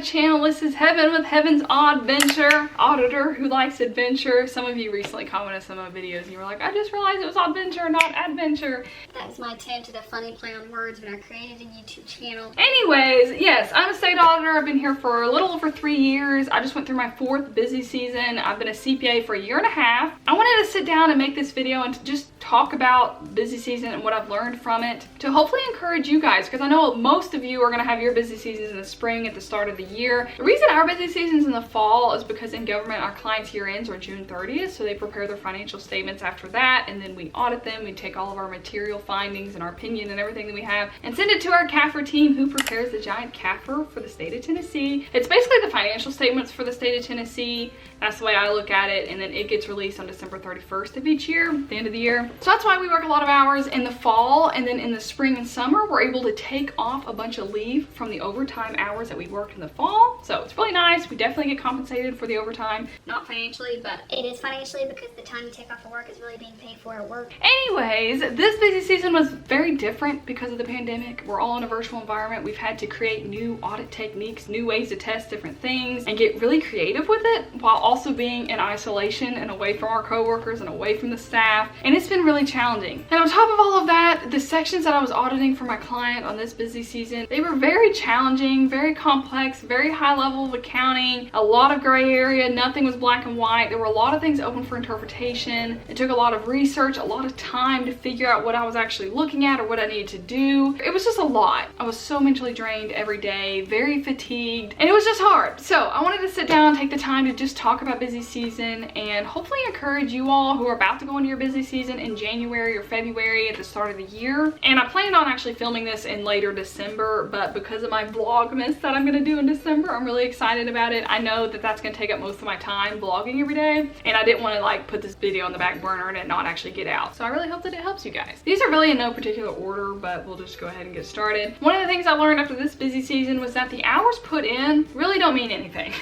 channel. This is Heaven with Heaven's Audventure. Auditor who likes adventure. Some of you recently commented some of my videos and you were like, I just realized it was Audventure, not Adventure. That was my attempt at a funny play on words when I created a YouTube channel. Anyways, yes, I'm a state auditor. I've been here for a little over 3 years. I just went through my 4th busy season. I've been a CPA for 1.5 years. I wanted to sit down and make this video and to just talk about busy season and what I've learned from it to hopefully encourage you guys, because I know most of you are going to have your busy seasons in the spring at the start of the year. The reason our busy seasons in the fall is because in government our clients' year ends are June 30th, so they prepare their financial statements after that, and then we audit them. We take all of our material findings and our opinion and everything that we have and send it to our CAFR team, who prepares the giant CAFR for the state of Tennessee. It's basically the financial statements for the state of Tennessee. That's the way I look at it, and then it gets released on December 31st of each year, the end of the year. So that's why we work a lot of hours in the fall, and then in the spring and summer we're able to take off a bunch of leave from the overtime hours that we worked in the fall. So it's really nice. We definitely get compensated for the overtime. Not financially, but it is financially because the time you take off of work is really being paid for at work. Anyways, this busy season was very different because of the pandemic. We're all in a virtual environment. We've had to create new audit techniques, new ways to test different things, and get really creative with it while also being in isolation and away from our coworkers and away from the staff. And it's been really challenging. And on top of all of that, the sections that I was auditing for my client on this busy season, they were very challenging, very complex, very high level of accounting, a lot of gray area. Nothing was black and white. There were a lot of things open for interpretation. It took a lot of research, a lot of time to figure out what I was actually looking at or what I needed to do. It was just a lot. I was so mentally drained every day, very fatigued, and it was just hard. So I wanted to sit down, take the time to just talk about busy season and hopefully encourage you all who are about to go into your busy season in January or February at the start of the year. And I planned on actually filming this in later December, but because of my vlogmas that I'm gonna do in December, I'm really excited about it. I know that that's gonna take up most of my time vlogging every day, and I didn't want to like put this video on the back burner and it not actually get out. So I really hope that it helps you guys. These are really in no particular order, but we'll just go ahead and get started. One of the things I learned after this busy season was that the hours put in really don't mean anything.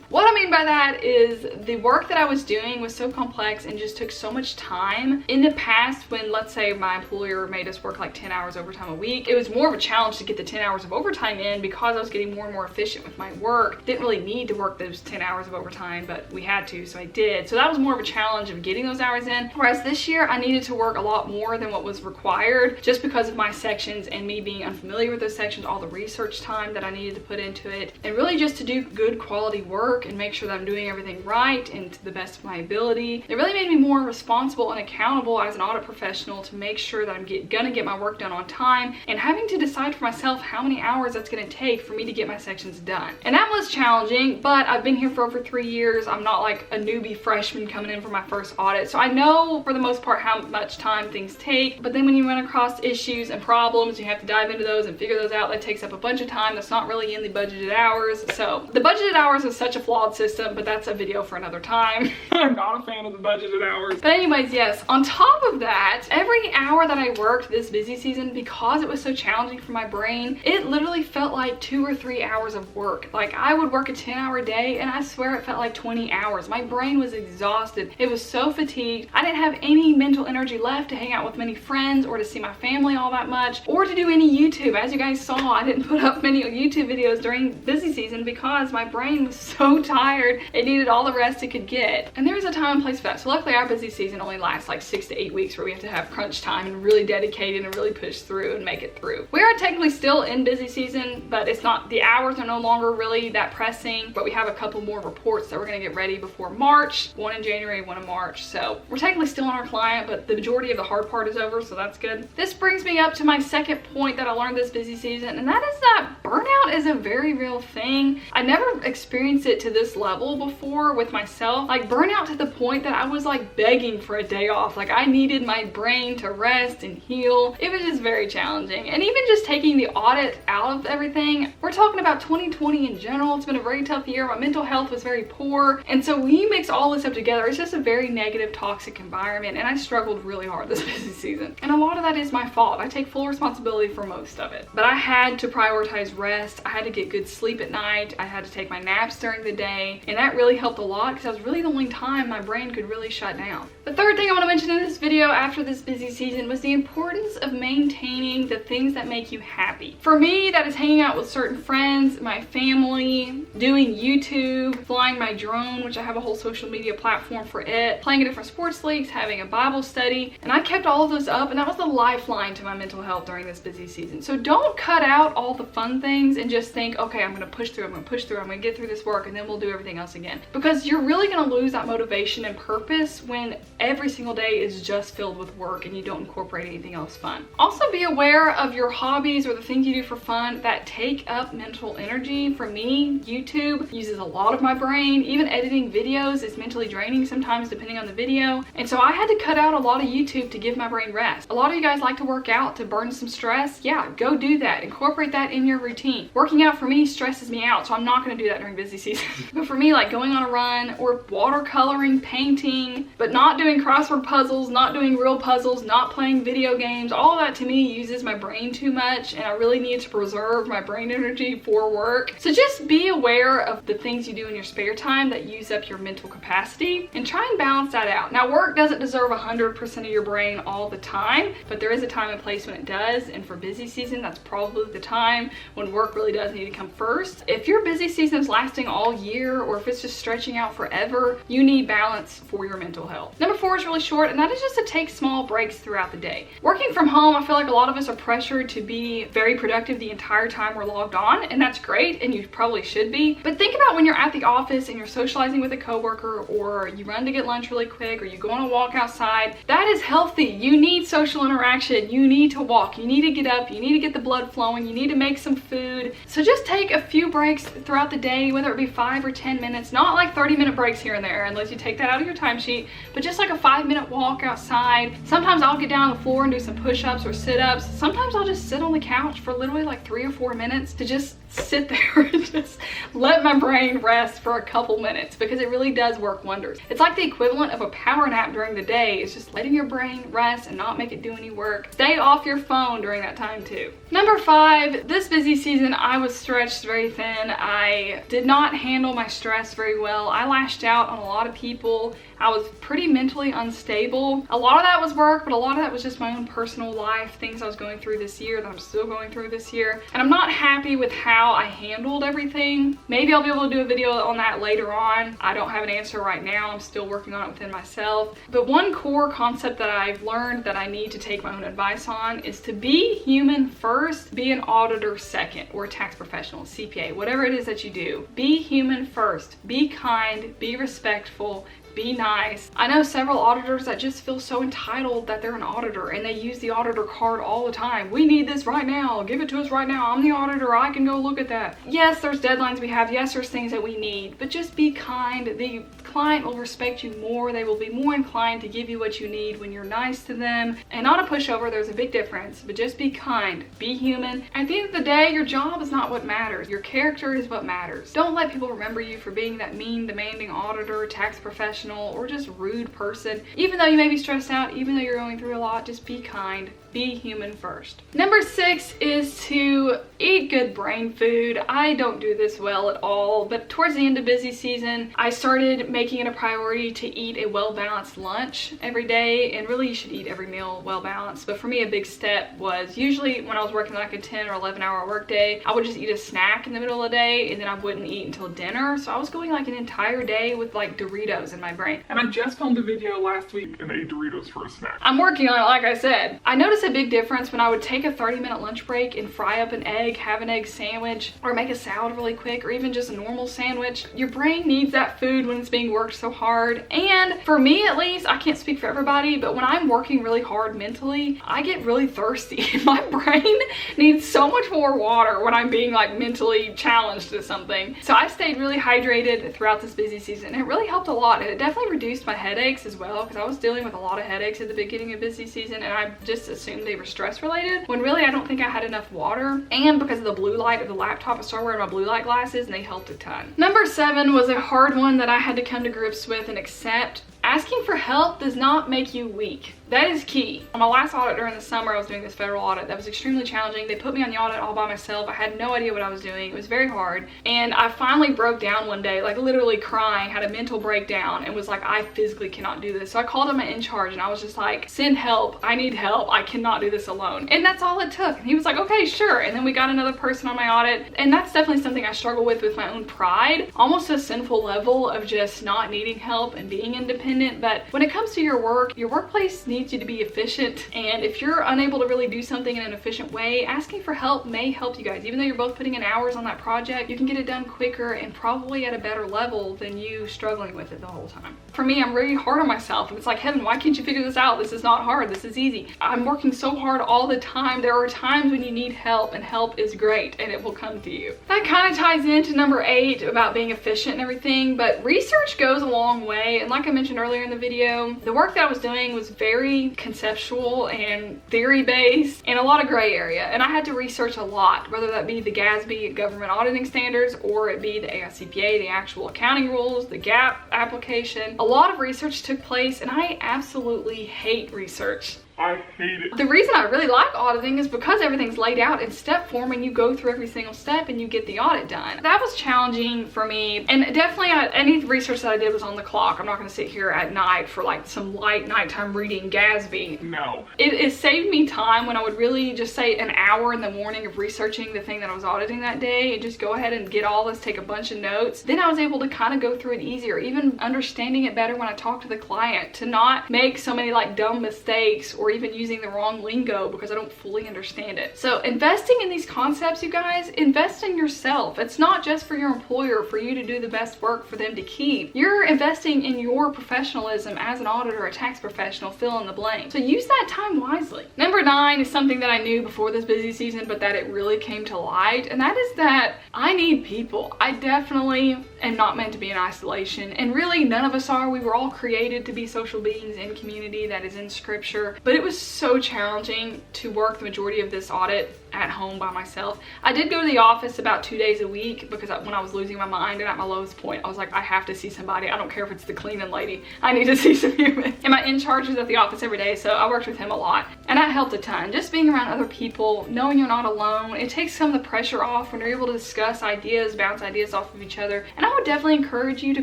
What I mean by that is the work that I was doing was so complex and just took so much time. In the past, when let's say my employer made us work like 10 hours overtime a week, it was more of a challenge to get the 10 hours of overtime in because I was getting more and more efficient with my work. Didn't really need to work those 10 hours of overtime, but we had to, so I did. So that was more of a challenge of getting those hours in. Whereas this year, I needed to work a lot more than what was required just because of my sections and me being unfamiliar with those sections, all the research time that I needed to put into it, and really just to do good quality work and make sure that I'm doing everything right and to the best of my ability. It really made me more responsible and accountable as an audit professional to make sure that I'm gonna get my work done on time, and having to decide for myself how many hours that's gonna take for me to get my sections done. And that was challenging, but I've been here for over 3 years. I'm not like a newbie freshman coming in for my first audit, so I know for the most part how much time things take. But then when you run across issues and problems, you have to dive into those and figure those out. That takes up a bunch of time that's not really in the budgeted hours. So the budgeted hours is such a flawed system, but that's a video for another time. I'm not a fan of the budgeted hours. But anyways, yes, on top of that, every hour that I worked this busy season, because it was so challenging for my brain, it literally felt like 2 or 3 hours of work. Like I would work a 10-hour day and I swear it felt like 20 hours. My brain was exhausted. It was so fatigued. I didn't have any mental energy left to hang out with many friends or to see my family all that much or to do any YouTube. As you guys saw, I didn't put up many YouTube videos during busy season because my brain was so tired. It needed all the rest it could get. And there was a time and place for that. So luckily our busy season only lasts like 6 to 8 weeks where we have to have crunch time and really dedicated and really push through and make it through. We are technically still in busy season, but it's not, the hours are no longer really that pressing, but we have a couple more reports that we're gonna get ready before March, one in January, one in March. So we're technically still on our client, but the majority of the hard part is over, so that's good. This brings me up to my second point that I learned this busy season, and that is that burnout is a very real thing. I never experienced it to this level before with myself. Like burnout to the point that I was like begging for a day off. Like I needed my brain to rest and heal. It was just very challenging. And even just taking the audit out of everything, we're talking about 2020 in general. It's been a very tough year. My mental health was very poor. And so when you mix all this up together, it's just a very negative, toxic environment. And I struggled really hard this busy season. And a lot of that is my fault. I take full responsibility for most of it. But I had to prioritize rest. I had to get good sleep at night. I had to take my naps during the day, and that really helped a lot because that was really the only time my brain could really shut down. The third thing I want to mention in this video after this busy season was the importance of maintaining the things that make you happy. For me, that is hanging out with certain friends, my family, doing YouTube, flying my drone, which I have a whole social media platform for it, playing in different sports leagues, having a Bible study, and I kept all of those up, and that was the lifeline to my mental health during this busy season. So don't cut out all the fun things and just think, okay, I'm gonna push through, I'm gonna get through this work, and then we'll do everything else again. Because you're really gonna lose that motivation and purpose when every single day is just filled with work and you don't incorporate anything else fun. Also be aware of your hobbies or the things you do for fun that take up mental energy. For me, YouTube uses a lot of my brain. Even editing videos is mentally draining sometimes depending on the video. And so I had to cut out a lot of YouTube to give my brain rest. A lot of you guys like to work out to burn some stress. Yeah, go do that. Incorporate that in your routine. Working out for me stresses me out, so I'm not gonna do that during busy season. But for me, like going on a run or watercoloring, painting, but not doing crossword puzzles, not doing real puzzles, not playing video games, all that to me uses my brain too much, and I really need to preserve my brain energy for work. So just be aware of the things you do in your spare time that use up your mental capacity and try and balance that out. Now, work doesn't deserve 100% of your brain all the time, but there is a time and place when it does, and for busy season, that's probably the time when work really does need to come first. If your busy season is lasting all year, or if it's just stretching out forever, you need balance for your mental health. Number 4 is really short, and that is just to take small breaks throughout the day. Working from home, I feel like a lot of us are pressured to be very productive the entire time we're logged on, and that's great, and you probably should be. But think about when you're at the office and you're socializing with a coworker, or you run to get lunch really quick, or you go on a walk outside. That is healthy. You need social interaction. You need to walk. You need to get up. You need to get the blood flowing. You need to make some food. So just take a few breaks throughout the day, whether it be 5 or 10 minutes, not like 30-minute breaks here and there, unless you take that out of your timesheet, but just like a 5-minute walk outside. Sometimes I'll get down on the floor and do some push-ups or sit-ups. Sometimes I'll just sit on the couch for literally like 3 or 4 minutes to just sit there and just let my brain rest for a couple minutes, because it really does work wonders. It's like the equivalent of a power nap during the day. It's just letting your brain rest and not make it do any work. Stay off your phone during that time too. Number 5, this busy season I was stretched very thin. I did not handle my stress very well. I lashed out on a lot of people. I was pretty mentally unstable. A lot of that was work, but a lot of that was just my own personal life, things I was going through this year that I'm still going through this year. And I'm not happy with how I handled everything. Maybe I'll be able to do a video on that later on. I don't have an answer right now. I'm still working on it within myself. But one core concept that I've learned that I need to take my own advice on is to be human first, be an auditor second, or a tax professional, CPA, whatever it is that you do. Be human first, be kind, be respectful, be nice. I know several auditors that just feel so entitled that they're an auditor, and they use the auditor card all the time. We need this right now. Give it to us right now. I'm the auditor. I can go look at that. Yes, there's deadlines we have. Yes, there's things that we need, but just be kind. The client will respect you more. They will be more inclined to give you what you need when you're nice to them. And not a pushover, there's a big difference, but just be kind, be human. At the end of the day, your job is not what matters. Your character is what matters. Don't let people remember you for being that mean, demanding auditor, tax professional, or just rude person. Even though you may be stressed out, even though you're going through a lot, just be kind. Be human first. Number 6 is to eat good brain food. I don't do this well at all, but towards the end of busy season, I started making it a priority to eat a well-balanced lunch every day, and really you should eat every meal well-balanced. But for me, a big step was usually when I was working like a 10 or 11-hour workday, I would just eat a snack in the middle of the day, and then I wouldn't eat until dinner. So I was going like an entire day with like Doritos in my brain. And I just filmed a video last week and ate Doritos for a snack. I'm working on it, like I said. I noticed a big difference when I would take a 30-minute lunch break and fry up an egg, have an egg sandwich, or make a salad really quick, or even just a normal sandwich. Your brain needs that food when it's being worked so hard. And for me at least, I can't speak for everybody, but when I'm working really hard mentally, I get really thirsty. My brain needs so much more water when I'm being like mentally challenged to something. So I stayed really hydrated throughout this busy season. It really helped a lot, and it definitely reduced my headaches as well, because I was dealing with a lot of headaches at the beginning of busy season, and I just assumed they were stress related, when really I don't think I had enough water. And because of the blue light of the laptop, I started wearing my blue light glasses, and they helped a ton. Number 7 was a hard one that I had to come to grips with and accept. asking for help does not make you weak. That is key. On my last audit during the summer, I was doing this federal audit that was extremely challenging. They put me on the audit all by myself. I had no idea what I was doing. It was very hard. And I finally broke down one day, like literally crying, had a mental breakdown, and was like, I physically cannot do this. So I called up my in charge and I was just like, send help. I need help. I cannot do this alone. And that's all it took. And he was like, okay, sure. And then we got another person on my audit. And that's definitely something I struggle with my own pride, almost a sinful level of just not needing help and being independent. But when it comes to your work, your workplace needs you to be efficient. And if you're unable to really do something in an efficient way, asking for help may help you guys. Even though you're both putting in hours on that project, you can get it done quicker and probably at a better level than you struggling with it the whole time. For me, I'm really hard on myself. And it's like, Heaven, why can't you figure this out? This is not hard. This is easy. I'm working so hard all the time. There are times when you need help, and help is great and it will come to you. That kind of ties into number 8 about being efficient and everything, but research goes a long way. And like I mentioned earlier in the video, the work that I was doing was very conceptual and theory-based and a lot of gray area. And I had to research a lot, whether that be the GASB government auditing standards or it be the AICPA, the actual accounting rules, the GAAP application. A lot of research took place and I absolutely hate research. I hate it. The reason I really like auditing is because everything's laid out in step form and you go through every single step and you get the audit done. That was challenging for me, and definitely any research that I did was on the clock. I'm not going to sit here at night for like some light nighttime reading GASB. No. It saved me time when I would really just say an hour in the morning of researching the thing that I was auditing that day and just go ahead and get all this, take a bunch of notes. Then I was able to kind of go through it easier, even understanding it better when I talk to the client, to not make so many like dumb mistakes or even using the wrong lingo because I don't fully understand it. So investing in these concepts, you guys, invest in yourself. It's not just for your employer, for you to do the best work for them to keep. You're investing in your professionalism as an auditor, a tax professional, fill in the blank. So use that time wisely. Number 9 is something that I knew before this busy season, but that it really came to light, and that is that I need people. I definitely am not meant to be in isolation, and really none of us are. We were all created to be social beings in community. That is in scripture, but it was so challenging to work the majority of this audit at home by myself. I did go to the office about 2 days a week because when I was losing my mind and at my lowest point, I was like, I have to see somebody. I don't care if it's the cleaning lady. I need to see some humans. And my in-charge is at the office every day, so I worked with him a lot. And that helped a ton. Just being around other people, knowing you're not alone, it takes some of the pressure off when you're able to discuss ideas, bounce ideas off of each other. And I would definitely encourage you to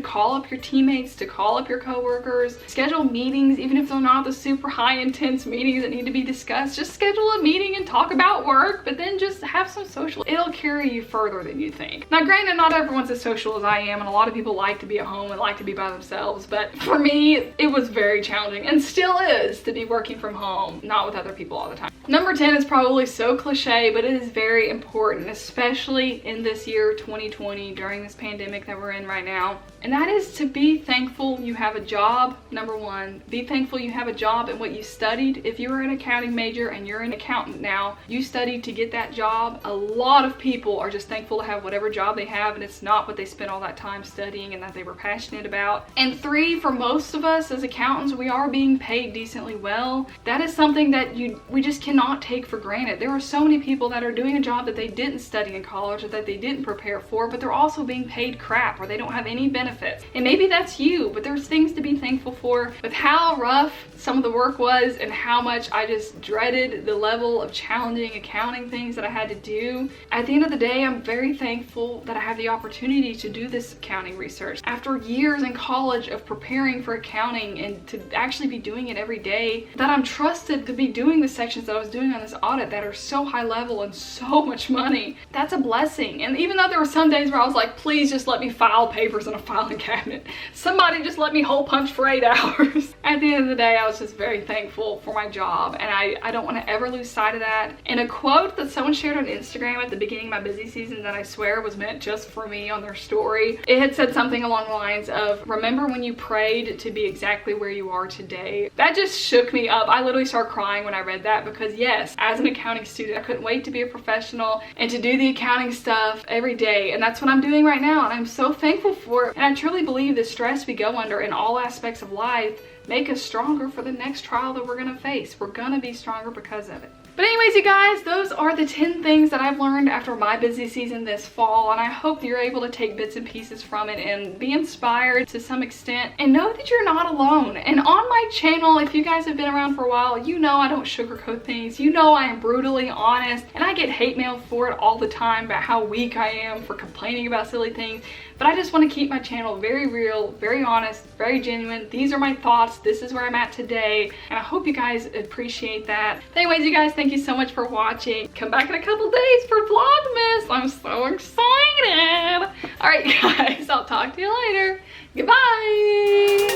call up your teammates, to call up your coworkers, schedule meetings, even if they're not the super high intense meetings that need to be discussed. Just schedule a meeting and talk about work, but then just have some social. It'll carry you further than you think. Now granted, not everyone's as social as I am, and a lot of people like to be at home and like to be by themselves, but for me it was very challenging, and still is, to be working from home, not with other people all the time. Number 10 is probably so cliche, but it is very important, especially in this year 2020, during this pandemic that we're in right now, and that is to be thankful you have a job. Number 1, be thankful you have a job and what you studied. If you were an accounting major and you're an accountant now, you studied to get that job. A lot of people are just thankful to have whatever job they have, and it's not what they spent all that time studying and that they were passionate about. And 3, for most of us as accountants, we are being paid decently well. That is something that we just cannot take for granted. There are so many people that are doing a job that they didn't study in college or that they didn't prepare for, but they're also being paid crap or they don't have any benefits. And maybe that's you, but there's things to be thankful for. With how rough some of the work was and how much I just dreaded the level of challenging accounting things that I had to do, at the end of the day, I'm very thankful that I have the opportunity to do this accounting research. After years in college of preparing for accounting and to actually be doing it every day, that I'm trusted to be doing the sections that I was doing on this audit that are so high level and so much money. That's a blessing. And even though there were some days where I was like, please just let me file papers in a filing cabinet. Somebody just let me hole punch for 8 hours. At the end of the day, I was just very thankful for my job, and I don't want to ever lose sight of that. And a quote that someone shared on Instagram at the beginning of my busy season that I swear was meant just for me on their story. It had said something along the lines of, remember when you prayed to be exactly where you are today. That just shook me up. I literally started crying when I read that, because yes, as an accounting student, I couldn't wait to be a professional and to do the accounting stuff every day. And that's what I'm doing right now, and I'm so thankful for it. And I truly believe the stress we go under in all aspects of life make us stronger for the next trial that we're going to face. We're going to be stronger because of it. But anyways, you guys, those are the 10 things that I've learned after my busy season this fall, and I hope you're able to take bits and pieces from it and be inspired to some extent, and know that you're not alone. And on my channel, if you guys have been around for a while, you know I don't sugarcoat things. You know I am brutally honest, and I get hate mail for it all the time about how weak I am for complaining about silly things. But I just want to keep my channel very real, very honest, very genuine. These are my thoughts. This is where I'm at today. And I hope you guys appreciate that. Anyways, you guys, thank you so much for watching. Come back in a couple days for Vlogmas. I'm so excited. All right, guys, I'll talk to you later. Goodbye.